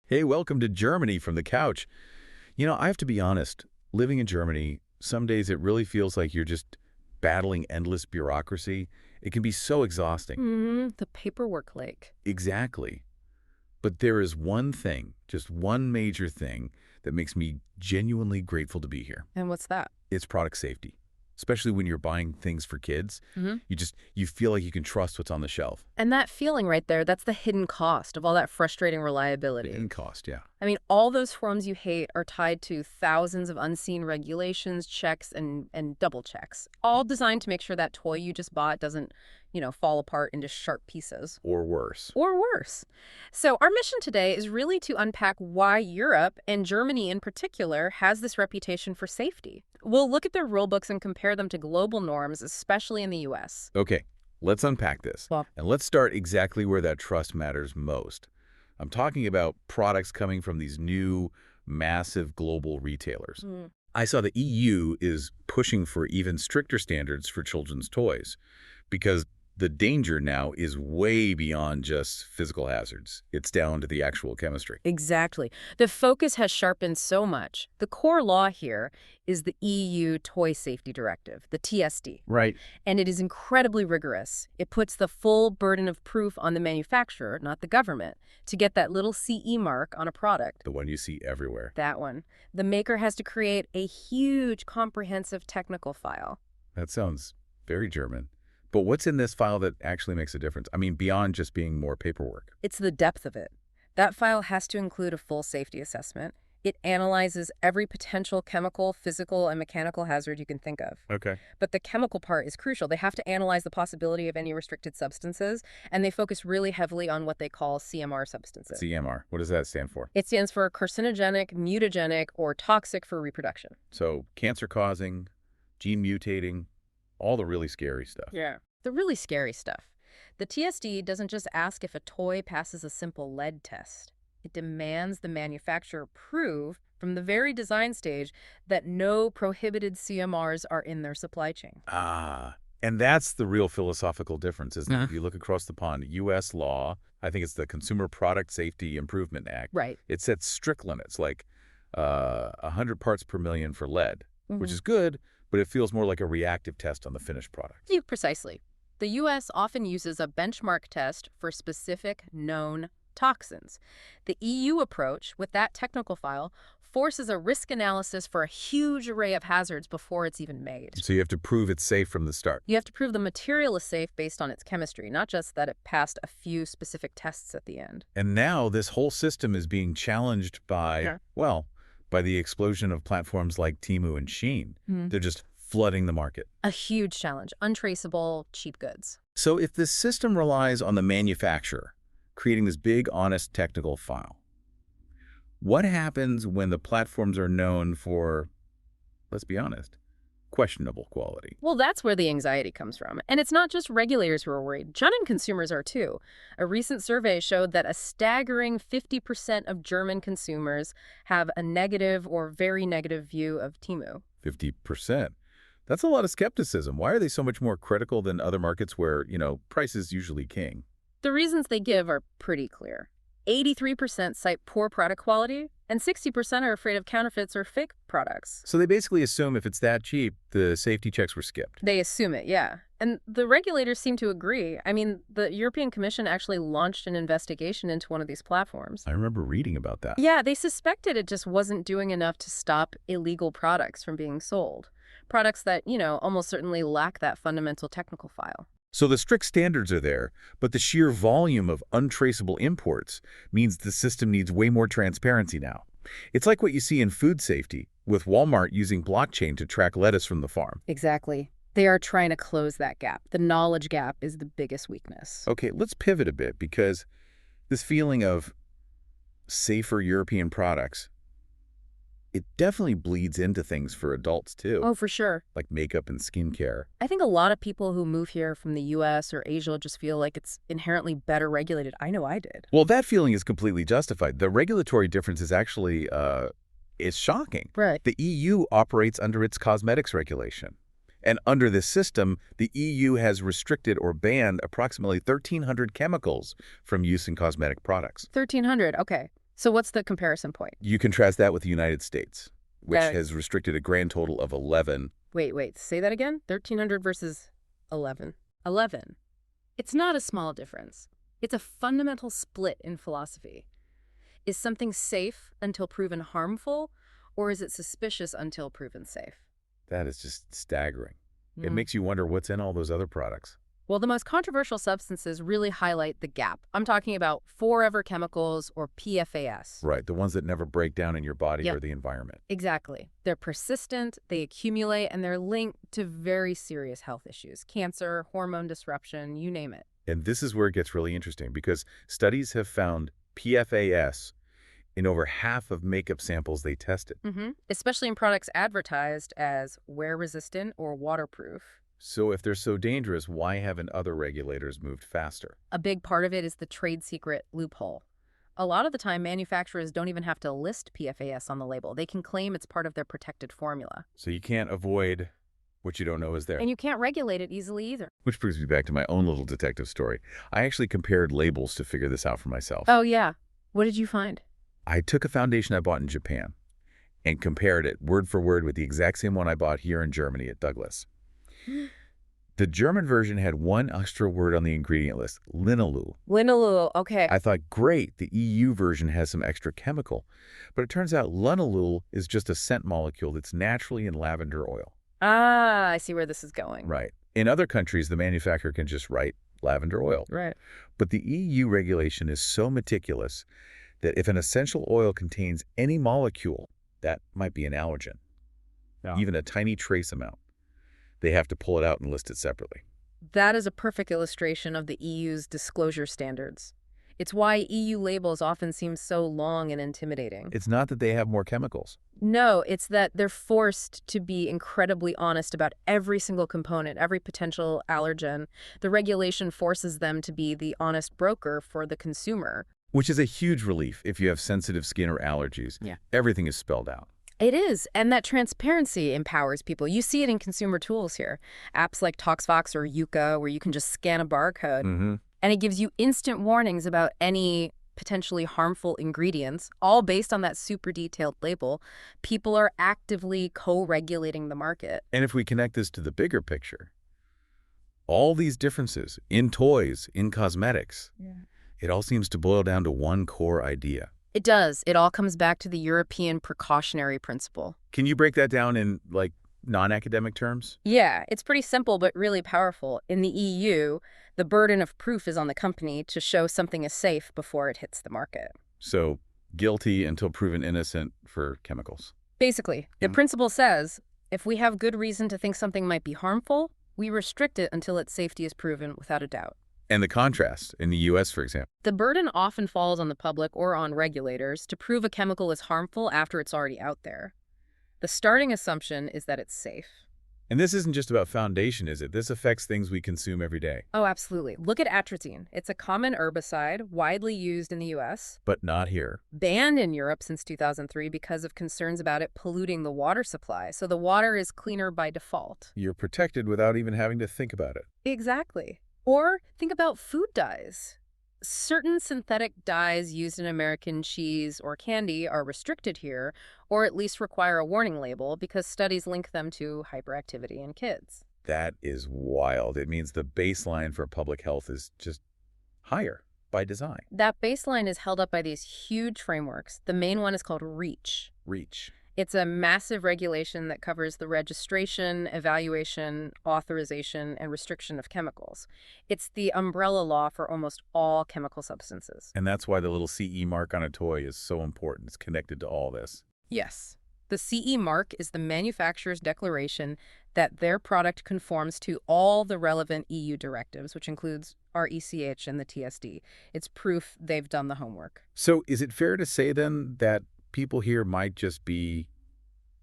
Hey, welcome to Germany from the couch. I have to be honest, living in Germany, some days it really feels like you're just battling endless bureaucracy. It can be so exhausting. The paperwork lake. Exactly. But there is one thing, just one major thing, that makes me genuinely grateful to be here. And what's that? It's product safety. Especially when you're buying things for kids. hmm You feel like you can trust what's on the shelf. And that feeling right there, that's the hidden cost of all that frustrating The reliability. end cost, yeah. I mean, all those forms you hate are tied to thousands of unseen regulations, checks, and double checks, all designed to make sure that toy you just bought doesn't, fall apart into sharp pieces. Or worse. Or worse. So our mission today is really to unpack why Europe, and Germany in particular, has this reputation for safety. We'll look at their rule books and compare them to global norms, especially in the US. Okay, let's unpack this. Well, And let's start exactly where that trust matters most. I'm talking about products coming from these new, massive global retailers. I saw the EU is pushing for even stricter standards for children's toys because the danger now is way beyond just physical hazards. It's down to the actual chemistry. Exactly. The focus has sharpened so much. The core law here is the EU Toy Safety Directive, the TSD. Right. And it is incredibly rigorous. It puts the full burden of proof on the manufacturer, not the government, to get that little CE mark on a product. The one you see everywhere. That one. The maker has to create a huge, comprehensive technical file. That sounds very German. But what's in this file that actually makes a difference? I mean, beyond just being more paperwork. It's the depth of it. That file has to include a full safety assessment. It analyzes every potential chemical, physical, and mechanical hazard you can think of. Okay. But the chemical part is crucial. They have to analyze the possibility of any restricted substances, and they focus really heavily on what they call CMR substances. CMR. What does that stand for? It stands for carcinogenic, mutagenic, or toxic for reproduction. So cancer-causing, gene mutating, all the really scary stuff. Yeah. The really scary stuff. The TSD doesn't just ask if a toy passes a simple lead test. It demands the manufacturer prove from the very design stage that no prohibited CMRs are in their supply chain. And that's the real philosophical difference, isn't it? If you look across the pond, U.S. law, I think it's the Consumer Product Safety Improvement Act. Right. It sets strict limits, like 100 parts per million for lead, which is good, but it feels more like a reactive test on the finished product. Precisely. The U.S. often uses a benchmark test for specific known toxins. The EU approach, with that technical file, forces a risk analysis for a huge array of hazards before it's even made. So you have to prove it's safe from the start. You have to prove the material is safe based on its chemistry, not just that it passed a few specific tests at the end. And now this whole system is being challenged by, by the explosion of platforms like Temu and Shein. They're just flooding the market. A huge challenge. Untraceable, cheap goods. So if this system relies on the manufacturer creating this big, honest technical file, what happens when the platforms are known for, let's be honest, questionable quality? Well, that's where the anxiety comes from. And it's not just regulators who are worried. German consumers are too. A recent survey showed that a staggering 50% of German consumers have a negative or very negative view of Temu. 50%. That's a lot of skepticism. Why are they so much more critical than other markets where, price is usually king? The reasons they give are pretty clear. 83% cite poor product quality, and 60% are afraid of counterfeits or fake products. So they basically assume if it's that cheap, the safety checks were skipped. They assume it, yeah. And the regulators seem to agree. I mean, the European Commission actually launched an investigation into one of these platforms. I remember reading about that. Yeah, they suspected it just wasn't doing enough to stop illegal products from being sold. Products that, almost certainly lack that fundamental technical file. So the strict standards are there, but the sheer volume of untraceable imports means the system needs way more transparency now. It's like what you see in food safety, with Walmart using blockchain to track lettuce from the farm. Exactly. They are trying to close that gap. The knowledge gap is the biggest weakness. Okay, let's pivot a bit because this feeling of safer European products, it definitely bleeds into things for adults too. Oh, for sure. Like makeup and skincare. I think a lot of people who move here from the U.S. or Asia just feel like it's inherently better regulated. I know I did. Well, that feeling is completely justified. The regulatory difference is actually is shocking. Right. The EU operates under its cosmetics regulation. And under this system, the EU has restricted or banned approximately 1,300 chemicals from use in cosmetic products. 1,300, okay. So what's the comparison point? You contrast that with the United States, which That- has restricted a grand total of 11. Wait, say that again? 1,300 versus 11. 11. It's not a small difference. It's a fundamental split in philosophy. Is something safe until proven harmful, or is it suspicious until proven safe? That is just staggering. It Mm. makes you wonder what's in all those other products. Well, the most controversial substances really highlight the gap. I'm talking about forever chemicals, or PFAS. Right, the ones that never break down in your body Yep. or the environment. Exactly. They're persistent, they accumulate, and they're linked to very serious health issues. Cancer, hormone disruption, you name it. And this is where it gets really interesting because studies have found PFAS in over half of makeup samples they tested. Especially in products advertised as wear-resistant or waterproof. So if they're so dangerous, why haven't other regulators moved faster? A big part of it is the trade secret loophole. A lot of the time, manufacturers don't even have to list PFAS on the label. They can claim it's part of their protected formula. So you can't avoid what you don't know is there. And you can't regulate it easily either. Which brings me back to my own little detective story. I actually compared labels to figure this out for myself. Oh, yeah. What did you find? I took a foundation I bought in Japan and compared it word for word with the exact same one I bought here in Germany at Douglas. The German version had one extra word on the ingredient list, Linalool. Linalool, okay. I thought, great, the EU version has some extra chemical. But it turns out Linalool is just a scent molecule that's naturally in lavender oil. Ah, I see where this is going. Right. In other countries, the manufacturer can just write lavender oil. Right. But the EU regulation is so meticulous that if an essential oil contains any molecule, that might be an allergen, even a tiny trace amount, they have to pull it out and list it separately. That is a perfect illustration of the EU's disclosure standards. It's why EU labels often seem so long and intimidating. It's not that they have more chemicals. No, it's that they're forced to be incredibly honest about every single component, every potential allergen. The regulation forces them to be the honest broker for the consumer. Which is a huge relief if you have sensitive skin or allergies. Yeah. Everything is spelled out. It is, and that transparency empowers people. You see it in consumer tools here. Apps like ToxVox or Yuka, where you can just scan a barcode, and it gives you instant warnings about any potentially harmful ingredients, all based on that super detailed label. People are actively co-regulating the market. And if we connect this to the bigger picture, all these differences in toys, in cosmetics, it all seems to boil down to one core idea. It does. It all comes back to the European precautionary principle. Can you break that down in, like, non-academic terms? Yeah, it's pretty simple but really powerful. In the EU, the burden of proof is on the company to show something is safe before it hits the market. So, guilty until proven innocent for chemicals. Basically, the principle says, if we have good reason to think something might be harmful, we restrict it until its safety is proven without a doubt. And the contrast in the U.S., for example. The burden often falls on the public or on regulators to prove a chemical is harmful after it's already out there. The starting assumption is that it's safe. And this isn't just about foundation, is it? This affects things we consume every day. Oh, absolutely. Look at atrazine. It's a common herbicide, widely used in the U.S., But not here. banned in Europe since 2003 because of concerns about it polluting the water supply. So the water is cleaner by default. You're protected without even having to think about it. Exactly. Or think about food dyes. Certain synthetic dyes used in American cheese or candy are restricted here, or at least require a warning label because studies link them to hyperactivity in kids. That is wild. It means the baseline for public health is just higher by design. That baseline is held up by these huge frameworks. The main one is called REACH. Reach. It's a massive regulation that covers the registration, evaluation, authorization, and restriction of chemicals. It's the umbrella law for almost all chemical substances. And that's why the little CE mark on a toy is so important. It's connected to all this. Yes. The CE mark is the manufacturer's declaration that their product conforms to all the relevant EU directives, which includes RECH and the TSD. It's proof they've done the homework. So is it fair to say then that people here might just be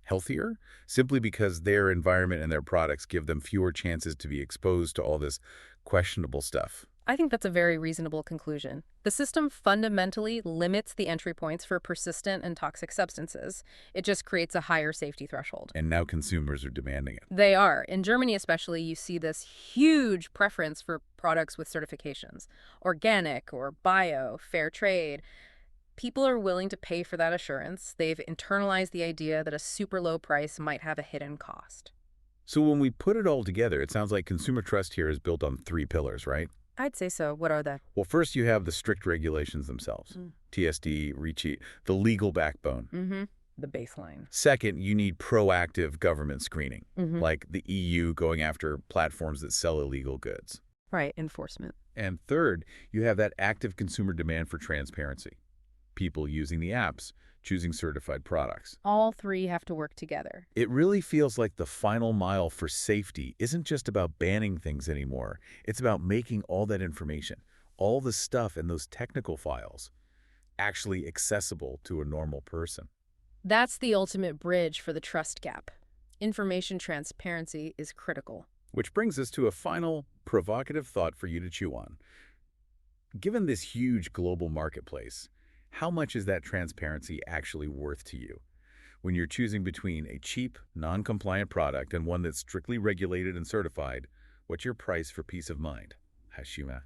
healthier simply because their environment and their products give them fewer chances to be exposed to all this questionable stuff? I think that's a very reasonable conclusion. The system fundamentally limits the entry points for persistent and toxic substances. It just creates a higher safety threshold. And now consumers are demanding it. They are. In Germany especially, you see this huge preference for products with certifications. Organic or bio, fair trade. People are willing to pay for that assurance. They've internalized the idea that a super low price might have a hidden cost. So when we put it all together, it sounds like consumer trust here is built on three pillars, right? I'd say so. What are they? Well, first you have the strict regulations themselves. TSD, REACH, the legal backbone. The baseline. Second, you need proactive government screening, like the EU going after platforms that sell illegal goods. Right, enforcement. And third, you have that active consumer demand for transparency. People using the apps, choosing certified products. All three have to work together. It really feels like the final mile for safety isn't just about banning things anymore. It's about making all that information, all the stuff in those technical files, actually accessible to a normal person. That's the ultimate bridge for the trust gap. Information transparency is critical. Which brings us to a final, provocative thought for you to chew on. Given this huge global marketplace, how much is that transparency actually worth to you? When you're choosing between a cheap, non-compliant product and one that's strictly regulated and certified, what's your price for peace of mind? Hashima.